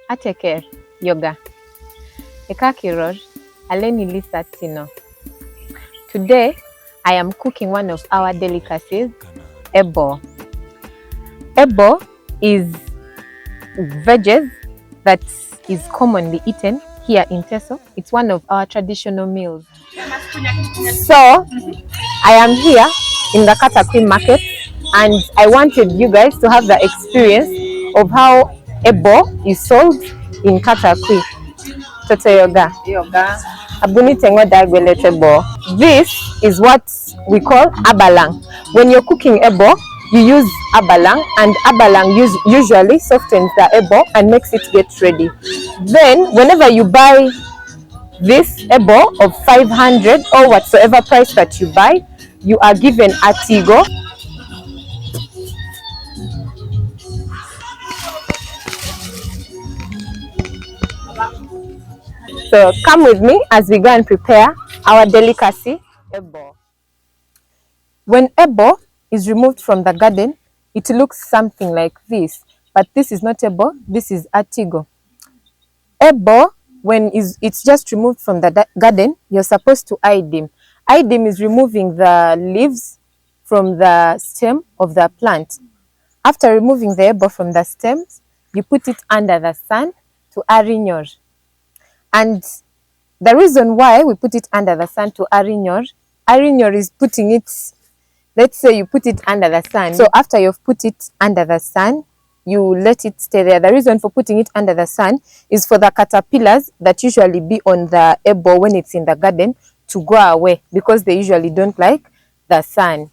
Ateker, yoga. Ekakiror, Aleni Lisa Tino. Today, I am cooking one of our delicacies, ebo. Ebo is veggies that is commonly eaten here in Teso. It's one of our traditional meals. So, I am here in the Katakwi market and I wanted you guys to have the experience of how ebo is sold in Katakwi. Toto yoga. Abuni tengo dagwele ebo. This is what we call abalang. When you're cooking ebo, you use abalang, and abalang usually softens the ebo and makes it get ready. Then, whenever you buy this ebo of 500 or whatsoever price that you buy, you are given a tigo. So come with me as we go and prepare our delicacy, ebo. When ebo is removed from the garden, it looks something like this. But this is not ebo, this is atigo. Ebo, when it's just removed from the garden, you're supposed to idim. Idim is removing the leaves from the stem of the plant. After removing the ebo from the stems, you put it under the sun to arinyor. And the reason why we put it under the sun to arinyor is putting it, let's say you put it under the sun. So after you've put it under the sun, you let it stay there. The reason for putting it under the sun is for the caterpillars that usually be on the ebo when it's in the garden to go away, because they usually don't like the sun.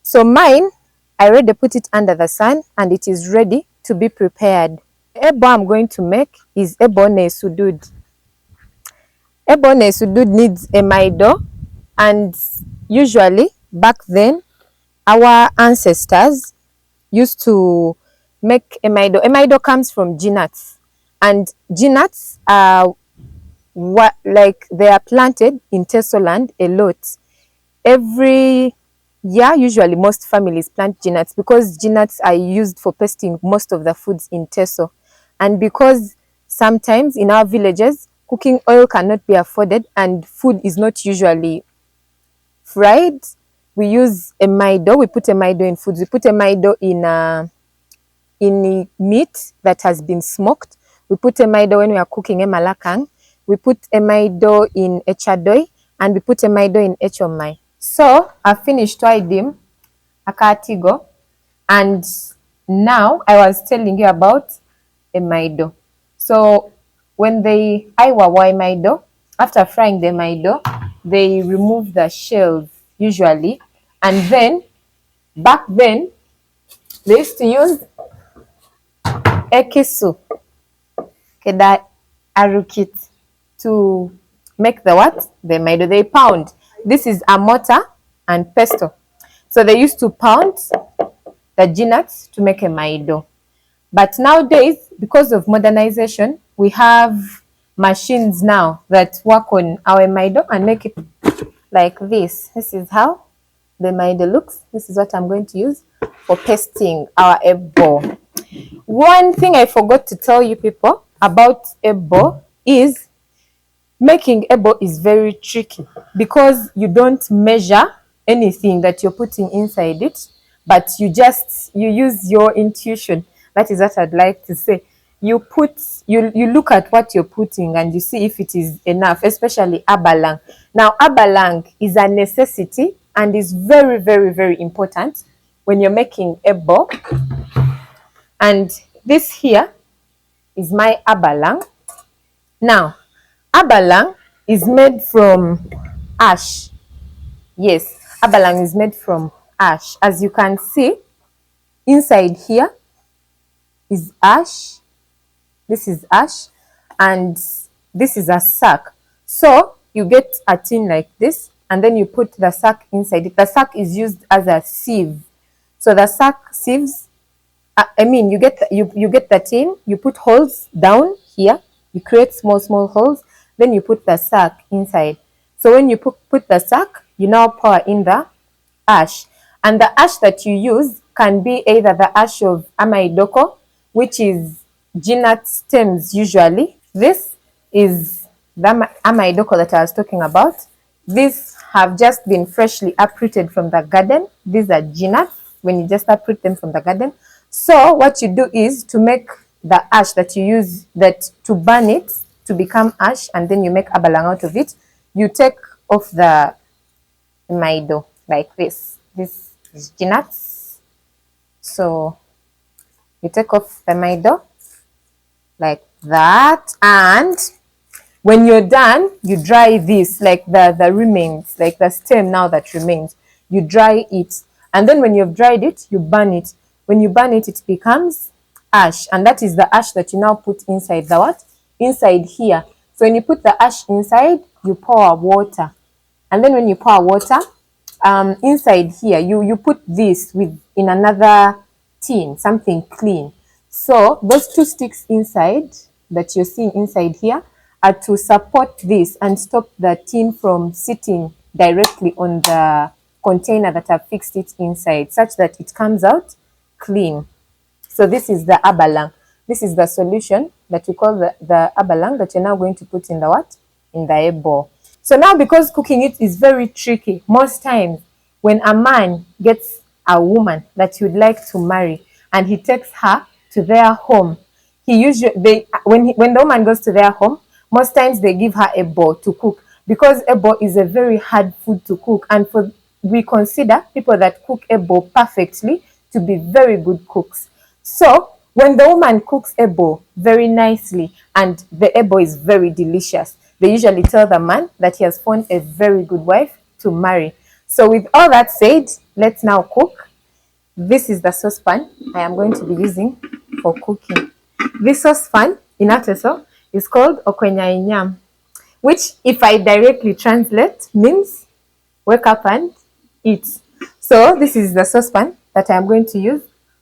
So mine, I already put it under the sun and it is ready to be prepared. The ebo I'm going to make is ebo ne sudud. Ebo ne sudud needs a maido, and usually back then our ancestors used to make a maido. A maido comes from ginats, and ginats are they are planted in Teso land a lot. Every year, usually most families plant ginats because ginats are used for pasting most of the foods in Teso. And because sometimes in our villages, cooking oil cannot be afforded and food is not usually fried, we use a maido. We put a maido in foods. We put a maido in meat that has been smoked. We put a maido when we are cooking a malakang. We put a maido in echadoi, and we put a maido in echomai. So I finished idim akatigo, and now I was telling you about a maido. So when they aiwawa maido, after frying the maido, they remove the shells usually, and then back then they used to use ekisu keda arukit to make the what? The maido. They pound. This is a mortar and pesto. So they used to pound the ginats to make a maido. But nowadays, because of modernization, we have machines now that work on our maido and make it like this. This is how the maido looks. This is what I'm going to use for pasting our ebo. One thing I forgot to tell you people about ebo is making ebo is very tricky because you don't measure anything that you're putting inside it, but you use your intuition. That is what I'd like to say. You look at what you're putting and you see if it is enough, especially abalang. Now, abalang is a necessity and is very, very, very important when you're making ebo. And this here is my abalang. Now, abalang is made from ash. Yes, abalang is made from ash. As you can see, inside here is ash. This is ash, and this is a sack. So you get a tin like this, and then you put the sack inside it. The sack is used as a sieve. So the sack sieves. You get the tin. You put holes down here. You create small holes. Then you put the sack inside. So when you put the sack, you now pour in the ash. And the ash that you use can be either the ash of amaidoko, which is ginat stems usually. This is the amaidoko that I was talking about. These have just been freshly uprooted from the garden. These are ginat when you just uproot them from the garden. So what you do is to make the ash that you use, that to burn it to become ash, and then you make abalang out of it. You take off the maido like this. This is ginats. So you take off the maido like that, and when you're done, you dry this, like the remains, like the stem now that remains, you dry it, and then when you've dried it, you burn it. When you burn it, it becomes ash, and that is the ash that you now put inside the what, inside here. So when you put the ash inside, you pour water, and then when you pour water, inside here you put this with in another tin, something clean. So those two sticks inside that you're seeing inside here are to support this and stop the tin from sitting directly on the container that I've fixed it inside, such that it comes out clean. So this is the abalang. This is the solution that we call the abalang that you're now going to put in the what? In the bowl. So now, because cooking it is very tricky, most times when a man gets a woman that he would like to marry and he takes her to their home, he usually when the woman goes to their home, most times they give her a bowl to cook, because ebo is a very hard food to cook, and for we consider people that cook ebo perfectly to be very good cooks. So when the woman cooks ebo very nicely and the ebo is very delicious, they usually tell the man that he has found a very good wife to marry. So with all that said, let's now cook. This is the saucepan I am going to be using for cooking. This saucepan in Ateso is called Okwenyainyam, which if I directly translate means wake up and eat. So this is the saucepan that I am going to use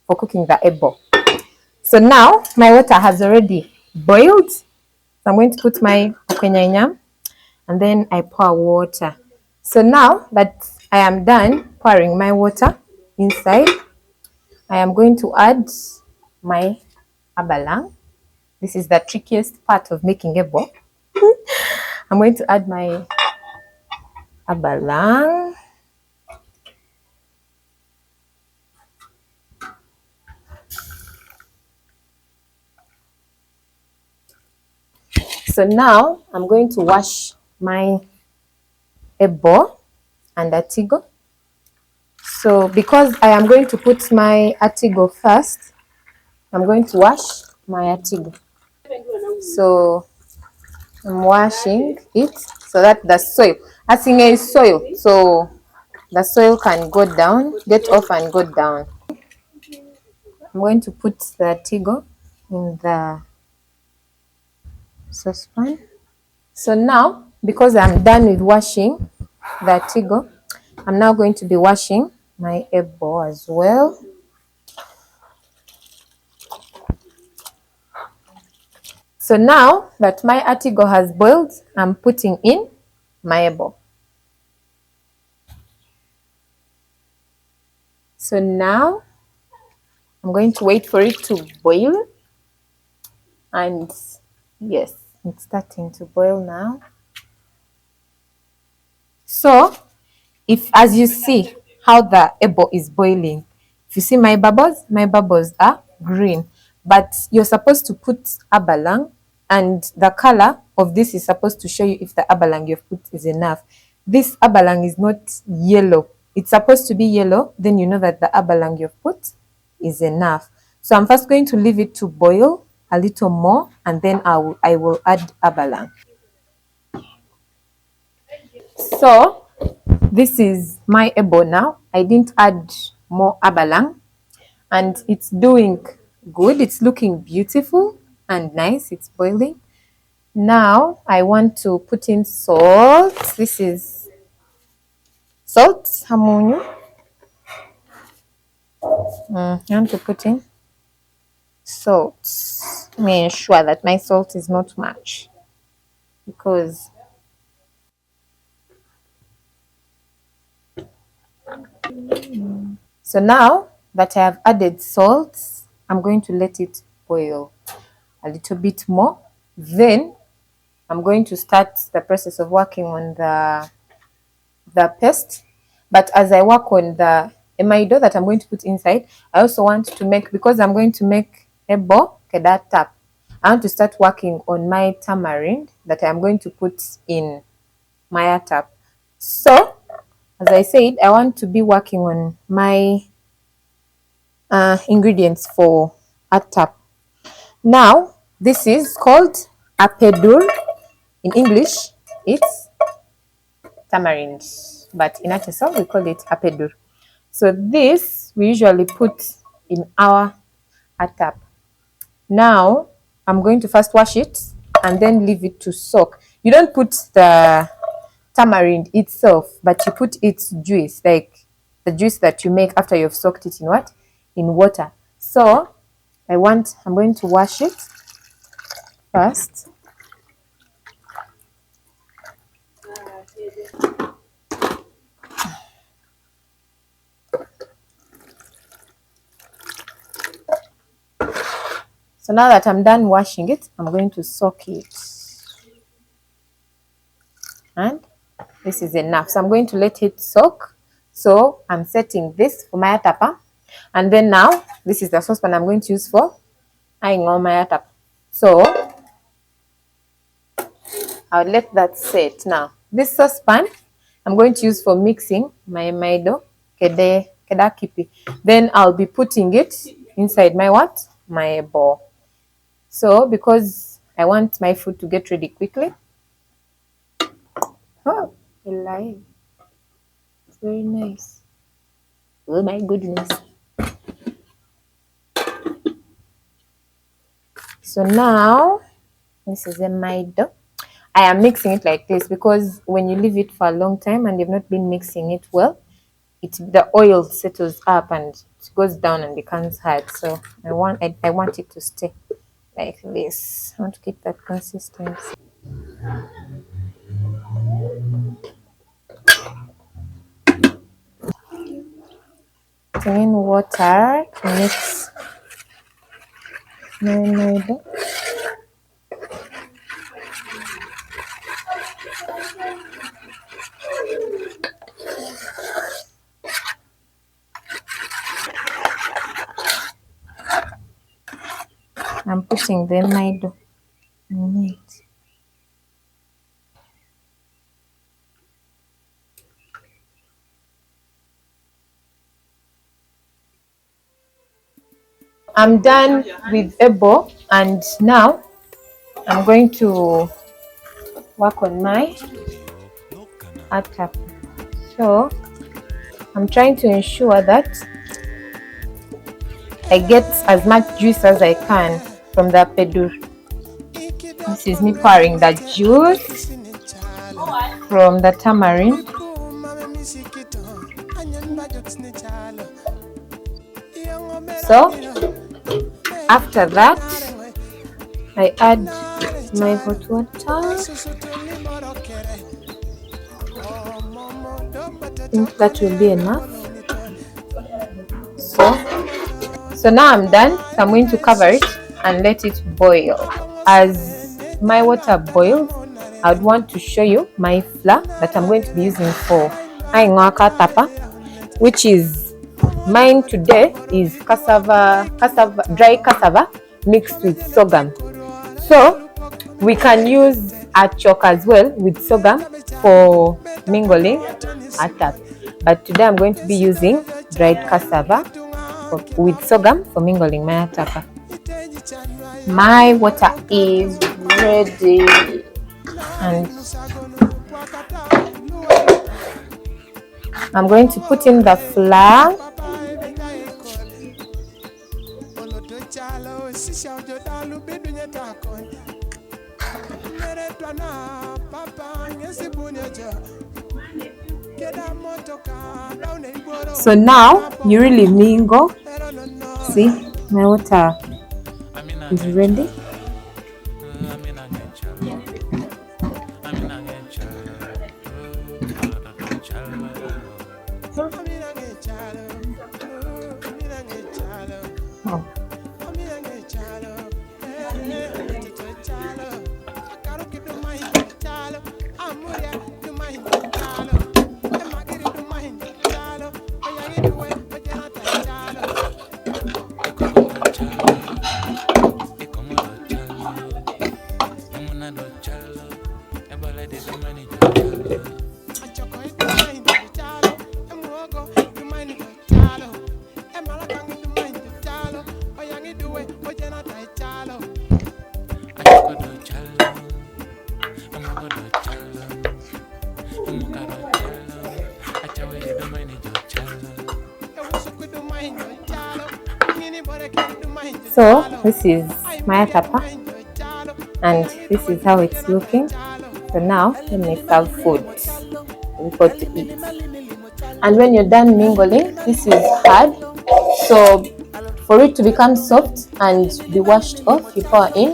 for cooking the ebo. So now my water has already boiled. So I'm going to put my okwenyainyam and then I pour water. So now that I am done pouring my water inside, I am going to add my abalang. This is the trickiest part of making ebo. I'm going to add my abalang. So now I'm going to wash my ebo and atigo. So because I am going to put my atigo first, I'm going to wash my atigo. So I'm washing it so that the soil, asinge is soil, so the soil can go down, get off and go down. I'm going to put the atigo in the saucepan. So now, because I'm done with washing the atigo, I'm now going to be washing my ebo as well. So now that my atigo has boiled, I'm putting in my ebo. So now I'm going to wait for it to boil, and yes, it's starting to boil now. So if, as you see how the ebo is boiling, if you see my bubbles are green, but you're supposed to put abalang, and the color of this is supposed to show you if the abalang you've put is enough. This abalang is not yellow. It's supposed to be yellow, then you know that the abalang you've put is enough. So I'm first going to leave it to boil a little more, and then I will add abalang. So this is my ebo now. I didn't add more abalang, and it's doing good. It's looking beautiful and nice. It's boiling. Now I want to put in salt. This is salt, hamunyu. I want to put in salt. Let me ensure that my salt is not much, because so now that I have added salt, I'm going to let it boil. a little bit more. Then I'm going to start the process of working on the paste. But as I work on the amaido that I'm going to put inside, I also want to make, because I'm going to make ebo keda tap, I want to start working on my tamarind that I'm going to put in my tap. So as I said, I want to be working on my ingredients for a tap. Now this is called apedur. In English it's tamarind, but in Atesol we call it apedur. So this we usually put in our tap. Now I'm going to first wash it and then leave it to soak. You don't put the tamarind itself, but you put its juice, like the juice that you make after you've soaked it in what? In water. So I'm going to wash it first. So now that I'm done washing it, I'm going to soak it. And this is enough. So I'm going to let it soak. So I'm setting this for my tapa. And then now, this is the saucepan I'm going to use for adding all my tapa. So I'll let that set. Now, this saucepan I'm going to use for mixing my maido keda kipi. Then I'll be putting it inside my what? My bowl. So because I want my food to get ready quickly. Oh, it's very nice. Oh my goodness. So now this is a maido. I am mixing it like this because when you leave it for a long time and you've not been mixing it well, the oil settles up and it goes down and becomes hard. So I want it to stay like this. I want to keep that consistency. Putting in water to mix my maido. I'm putting the maido in it. I'm done with ebo, and now I'm going to work on my atap. So I'm trying to ensure that I get as much juice as I can from the pedur. This is me pouring the juice from the tamarind. So after that, I add my hot water. I think that will be enough. So now I'm done. So I'm going to cover it and let it boil. As my water boils, I would want to show you my flour that I'm going to be using for aingwaka tapa, which is mine today is dry cassava mixed with sorghum. So we can use a chalk as well with sorghum for mingling a tap. But today I'm going to be using dried cassava with sorghum for mingling my tapa. My water is ready, and I'm going to put in the flour. So now you really mingle. See, my water is ready. Oh. So this is my tapa, and this is how it's looking. So now let me serve food before to eat. And when you're done mingling, this is hard. So for it to become soft and be washed off, you pour in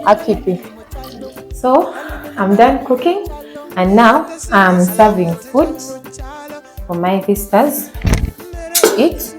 akipi. So I'm done cooking, and now I'm serving food for my visitors to eat.